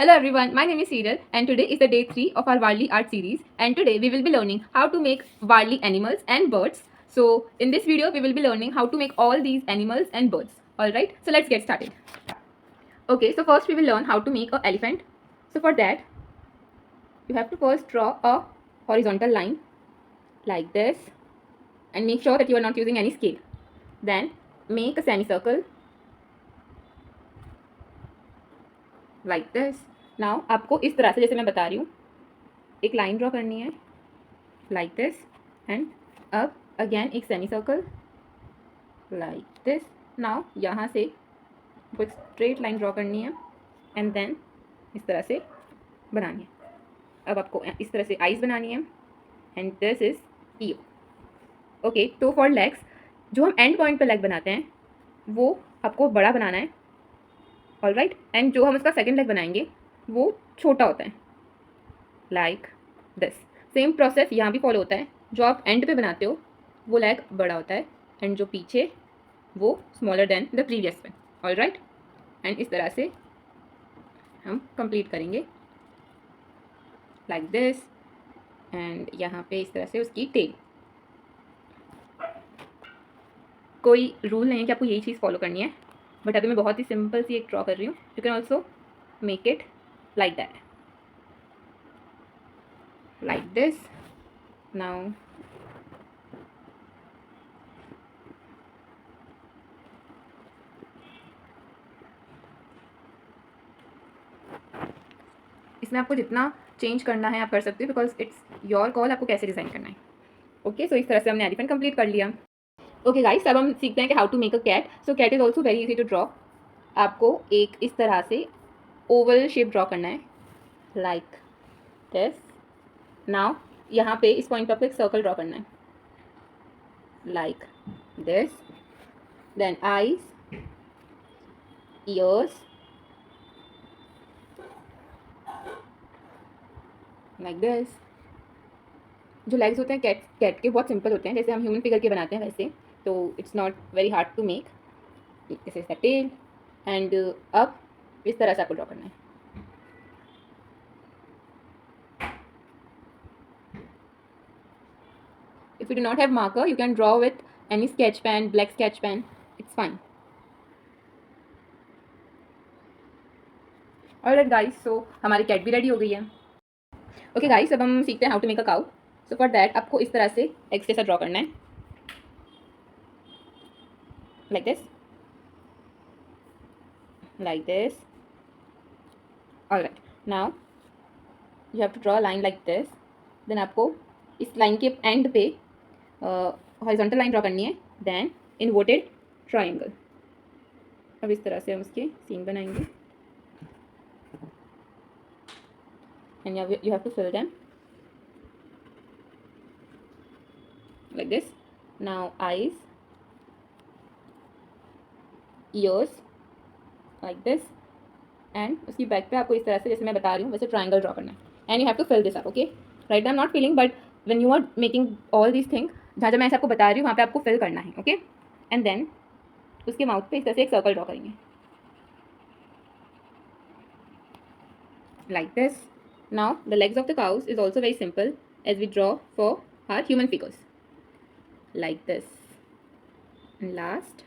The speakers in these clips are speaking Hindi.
Hello everyone, my name is Cyril and today is the day 3 of our Warli art series, and today we will be learning how to make Warli animals and birds. So in this video we will be learning how to make all these animals and birds. Alright, so let's get started. Okay, so first we will learn how to make an elephant. So for that you have to first draw a horizontal line like this and make sure that you are not using any scale. Then make a semicircle like this. Now आपको इस तरह से, जैसे मैं बता रही हूँ, एक लाइन ड्रॉ करनी है like this, and अब again एक semicircle like this. now यहाँ से कुछ straight line ड्रॉ करनी है and then इस तरह से बनानी है. अब आपको इस तरह से eyes बनानी है and this is ear. Okay, तो फॉर लेग्स जो हम एंड पॉइंट पर लेग बनाते हैं वो आपको बड़ा बनाना है. ऑल राइट, एंड जो हम उसका सेकेंड लेग बनाएंगे वो छोटा होता है लाइक दिस. सेम प्रोसेस यहाँ भी फॉलो होता है. जो आप एंड पे बनाते हो वो लेग बड़ा होता है एंड जो पीछे वो smaller than the previous one. All right, and इस तरह से हम कंप्लीट करेंगे लाइक दिस. एंड यहाँ पे इस तरह से उसकी टेल. कोई रूल नहीं है कि आपको यही चीज़ फॉलो करनी है, बट अभी मैं बहुत ही सिंपल सी एक ड्रॉ कर रही हूँ. You can also make it like that, like this. Now इसमें आपको जितना चेंज करना है आप कर सकते हो, बिकॉज इट्स योर कॉल आपको कैसे डिज़ाइन करना है. ओके, सो इस तरह से हमने एलिफेंट कंप्लीट कर लिया. ओके गाइस, अब हम सीखते हैं कि how to make a cat. So cat is also very easy to draw. आपको एक इस तरह से ओवल शेप ड्रॉ करना है लाइक दिस. नाउ यहाँ पे इस पॉइंट पर आपको एक सर्कल ड्रॉ करना है like this. Then eyes, ears like this. जो लेग्स होते हैं कैट के बहुत सिंपल होते हैं, जैसे हम ह्यूमन फिगर के बनाते हैं वैसे, तो it's not very hard to make. This is the tail. And अब इस तरह से आपको ड्रॉ करना है. If you do not have marker, you can draw with any sketch pen, black sketch pen. It's fine. Alright guys, so हमारी कैट भी रेडी हो गई है. ओके गाइस, अब हम सीखते हैं how to make a cow. So for that आपको इस तरह से एक्स जैसा ड्रॉ करना है like this, like this. Alright, now you have to draw line like this. Then आपको इस लाइन के एंड पे हॉरिजॉन्टल लाइन ड्रॉ करनी है, देन इन्वर्टेड ट्राइंगल. अब इस तरह से हम उसके सीन बनाएंगे and you have to fill them like this. now eyes, ears like this, and उसकी बैक पे आपको इस तरह से, जैसे मैं बता रही हूँ वैसे ट्राइंगल ड्रॉ करना है. And you have to fill this up. Okay, right, I am not filling, but when you are making all this thing, जहाँ जहाँ मैं ऐसे आपको बता रही हूँ वहाँ पे आपको फिल करना है. ओके, एंड देन उसके माउथ पे इस तरह से एक सर्कल ड्रॉ करेंगे like this. Now the legs of the cows is also very simple, as we draw for our human figures like this. And last,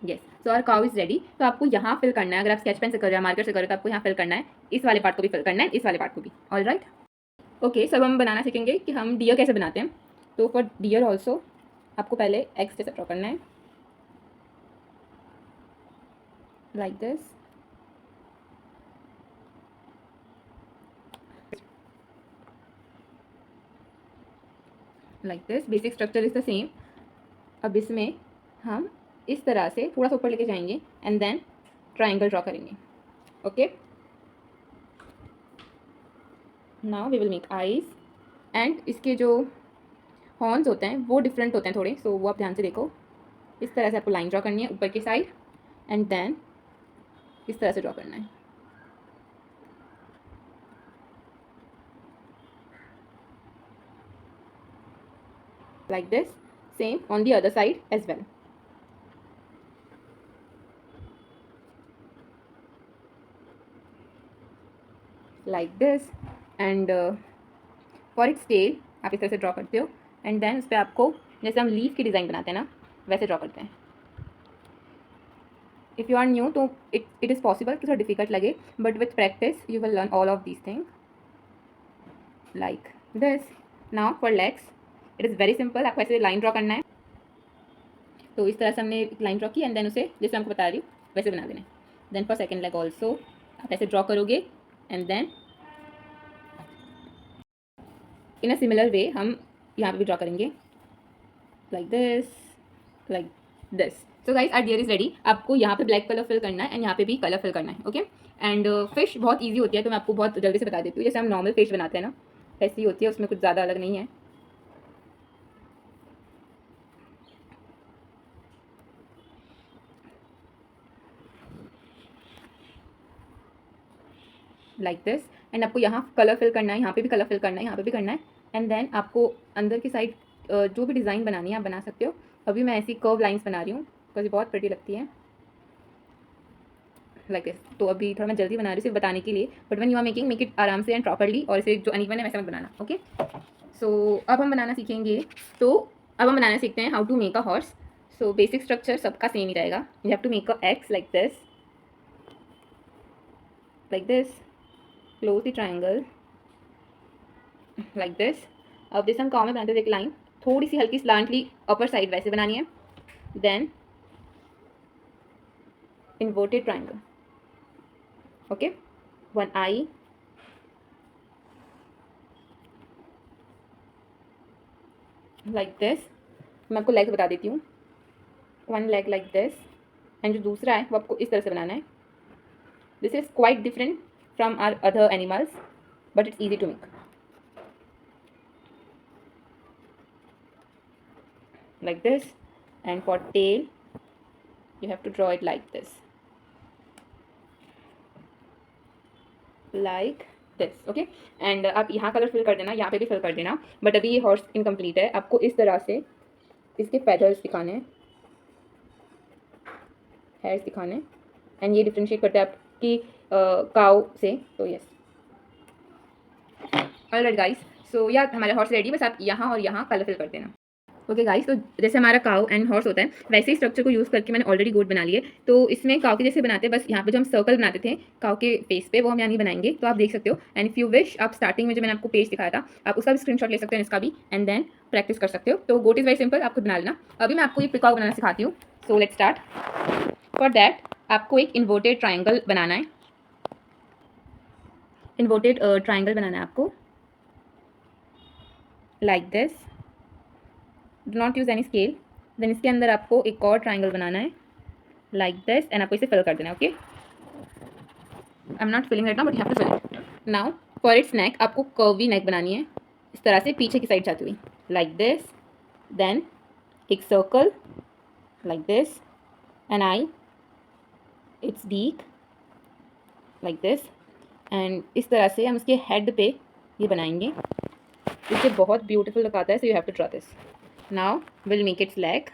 yes, so our cow is ready. तो आपको यहाँ फिल करना है. अगर आप स्केच पेन से कर रहे हो, मार्कर से कर रहे हो, तो आपको यहाँ फिल करना है. इस वाले पार्ट को भी फिल करना है, इस वाले पार्ट को भी. All right. ओके, सब हम बनाना सीखेंगे कि हम डियर कैसे बनाते हैं. तो फॉर डियर ऑल्सो आपको पहले एक्स जैसा ड्रॉ करना है like this. like this. basic structure is the same. अब इसमें हम इस तरह से थोड़ा सा ऊपर लेके जाएंगे एंड देन ट्राइंगल ड्रॉ करेंगे. Okay, now we will make eyes. And इसके जो हॉर्न्स होते हैं वो डिफरेंट होते हैं थोड़े, सो वो आप ध्यान से देखो. इस तरह से आपको लाइन ड्रॉ करनी है ऊपर की साइड एंड देन इस तरह से ड्रॉ करना है like this. Same on the other side as well. Like this and for its tail आप इस तरह से ड्रॉ करते हो एंड देन उस पर आपको जैसे हम लीफ की डिज़ाइन बनाते हैं ना वैसे ड्रॉ करते हैं. इफ़ यू आर न्यू तो इट इज़ पॉसिबल कि थोड़ा डिफिकल्ट लगे but with practice you will learn all of these thing like this. Now for legs it is very simple. आपको ऐसे लाइन ड्रॉ करना है. तो इस तरह से हमने एक लाइन ड्रॉ की एंड देन उसे जैसे आपको बता रही हूँ वैसे बना देना है. Then for second leg also आप ऐसे ड्रॉ करोगे and then in a similar way हम यहाँ पे भी ड्रॉ करेंगे like this like this. So guys our deer is ready. आपको यहाँ पे ब्लैक कलर फिल करना है एंड यहाँ पे भी कलर फिल करना है. ओके एंड फिश बहुत ईजी होती है तो मैं आपको बहुत जल्दी से बता देती हूँ. जैसे हम नॉर्मल फिश बनाते हैं ना ऐसी होती है, उसमें कुछ ज़्यादा अलग नहीं है. लाइक दिस एंड आपको यहाँ कलर फिल करना है, यहाँ पे भी कलर फिल करना है, यहाँ पे भी करना है एंड देन आपको अंदर की साइड जो भी डिज़ाइन बनानी है आप बना सकते हो. अभी मैं ऐसी कर्व लाइंस बना रही हूँ बिकॉज ये बहुत प्रिटी लगती है लाइक दिस. तो अभी थोड़ा मैं जल्दी बना रही हूँ सिर्फ बताने के लिए but when you are making make it आराम से एंड प्रॉपरली और इसे जो अनइवन है वैसे मत बनाना. ओके सो अब हम बनाना सीखेंगे. तो अब हम बनाना सीखते हैं how to make a horse. So basic structure सबका सेम ही रहेगा. You have to make a X like this close the triangle like this. अब जैसे हम काव में बनाते थे एक लाइन थोड़ी सी हल्की स्लांटली अपर साइड वैसे बनानी है. Then inverted triangle. Okay one eye like this. मैं आपको लेग बता देती हूँ. One leg like this and जो दूसरा है वो आपको इस तरह से बनाना है. This is quite different from our other animals but it's easy to make like this. And for tail you have to draw it like this okay and आप यहाँ कलर फिल कर देना, यहाँ पे भी फिल कर देना. बट अभी ये हॉर्स इनकम्प्लीट है. आपको इस तरह से इसके फेदर्स दिखाने हैं, हेयर्स दिखाने हैं एंड ये डिफ्रेंशिएट करते हैं आपकी काउ से. तो यस ऑलराइट गाइस. सो या हमारा हॉर्स रेडी. बस आप यहाँ और यहाँ कलर फिल कर देना. Okay guys. तो जैसे हमारा काउ एंड हॉर्स होता है वैसे ही स्ट्रक्चर को यूज़ करके मैंने ऑलरेडी गोट बना लिए. तो इसमें काउ के जैसे बनाते हैं बस यहाँ पे जो हम सर्कल बनाते थे काउ के फेस पे वो हम यहाँ नहीं बनाएंगे. तो आप देख सकते हो एंड इफ यू विश आप स्टार्टिंग में जो मैंने आपको पेज दिखाया था आप उसका भी स्क्रीनशॉट ले सकते हो इसका भी एंड देन प्रैक्टिस कर सकते हो. तो गोट इज़ वेरी सिंपल. आपको बना लेना. अभी मैं आपको ये पिकॉक बनाना सिखाती हूँ. So let's start. For that आपको एक इन्वर्टेड ट्राइंगल बनाना है. इन्वर्टेड ट्राइंगल बनाना है आपको like this. Do not use any scale. Then इसके अंदर आपको एक और ट्राइंगल बनाना है लाइक दिस एंड आपको इसे फिल कर देना है. Okay I am not filling right now but you have to fill it. Now for its neck आपको कर्वी नेक बनानी है इस तरह से पीछे की साइड जाती हुई लाइक दिस. देन एक circle like this and eye its beak like this and इस तरह से हम उसके हेड पे ये बनाएंगे. इसे बहुत ब्यूटीफुल लुक आता है. So you have to draw this. Now we'll make its leg.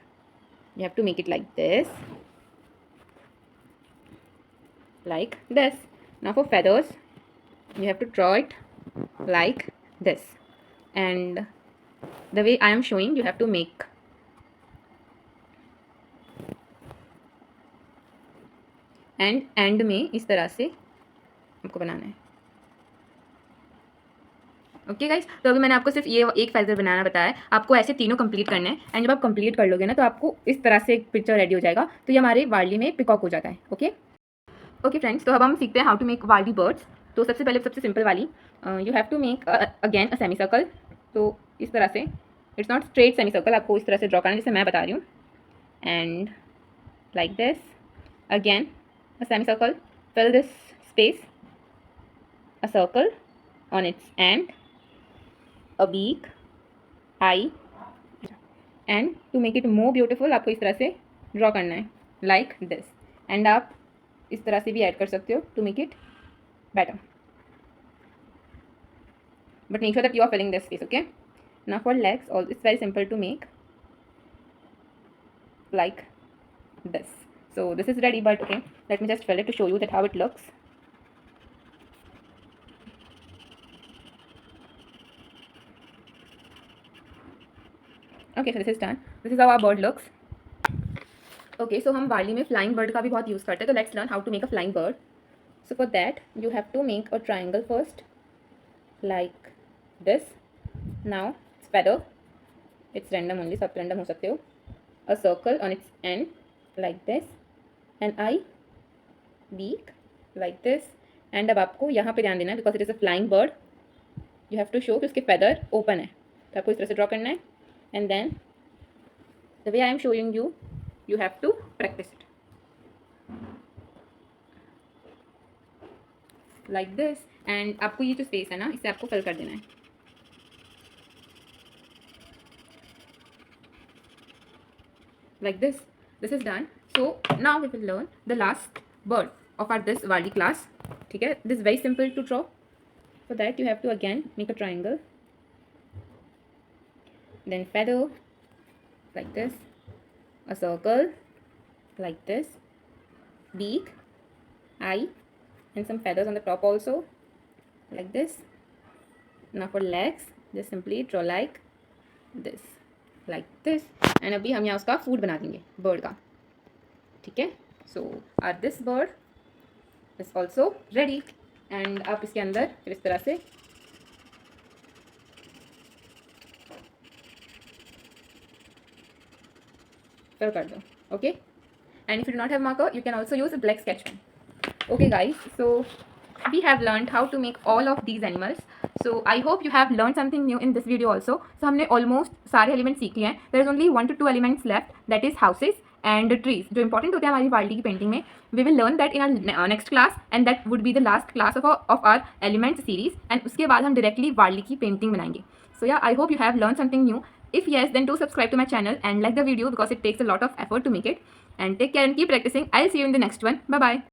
You have to make it like this. Like this. Now for feathers, you have to draw it like this. And the way I am showing, you have to make. And end में इस तरह से आपको बनाना है. Okay guys. तो अभी मैंने आपको सिर्फ ये एक फेदर बनाना बताया है. आपको ऐसे तीनों कंप्लीट करने हैं एंड जब आप कंप्लीट कर लोगे ना तो आपको इस तरह से एक पिक्चर रेडी हो जाएगा. तो ये हमारे वार्ली में पिकॉक हो जाता है. Okay friends. तो अब हम सीखते हैं how to make Warli birds. तो सबसे पहले सबसे सिंपल वाली you have to make again a semi circle. तो इस तरह से it's not straight semi circle. आपको इस तरह से ड्रॉ करना है जैसे मैं बता रही हूँ and like this. Again a semi circle. Fill this space. A circle on its end. a beak, eye and to make it more beautiful आपको इस तरह से ड्रॉ करना है like this. एंड आप इस तरह से भी ऐड कर सकते हो to make it better. But make sure that you are filling this space. Okay. Now for legs, all it's very simple to make like this. So this is ready, but okay, let me just fill it to show you that how it looks. Okay, so this is done. This is how our bird looks. Okay, so हम वार्ली में फ्लाइंग बर्ड का भी बहुत यूज़ करते हैं, तो let's learn how to make a flying bird. So for that you have to make a triangle first, like this. Now its feather, it's random only, सब random हो सकते हो. A circle on its end like this, an eye, beak like this. And अब आपको यहाँ पे ध्यान देना है, because it is a flying bird, you have to show कि उसके फेदर ओपन है, तो आपको इस तरह से ड्रॉ करना है. And then the way I am showing you, you have to practice it like this. And आपको ये जो स्पेस है ना, इसे आपको फिल कर देना है. Like this. This is done. So now we will learn the last bird of our this Wali class. ठीक है, this is very simple to draw. For that you have to again make a triangle, then feather like this, a circle like this, beak, eye, and some feathers on the top also like this. Now for legs, just simply draw like this. And अभी हम यहाँ उसका फूड बना देंगे बर्ड का. ठीक है, so our this bird is also ready. And आप इसके अंदर फिर इस तरह से फिल कर दो. Okay, and if you do not have marker you can also use a black sketch pen. Okay guys, so we have learned how to make all of these animals. So I hope you have learned something new in this video also. So हमने almost सारे एलिमेंट्स सीख लिए हैं. There is only 1 to 2 elements left, that is houses and trees, जो इंपॉर्टेंट होते हैं हमारी वार्ली की पेंटिंग में. We will learn that in our next class, and that would be the last class of our elements series. And उसके बाद हम directly वार्ली की पेंटिंग बनाएंगे. So yeah, I hope you have learned something new. If yes, then do subscribe to my channel and like the video because it takes a lot of effort to make it. And take care and keep practicing. I'll see you in the next one. Bye bye.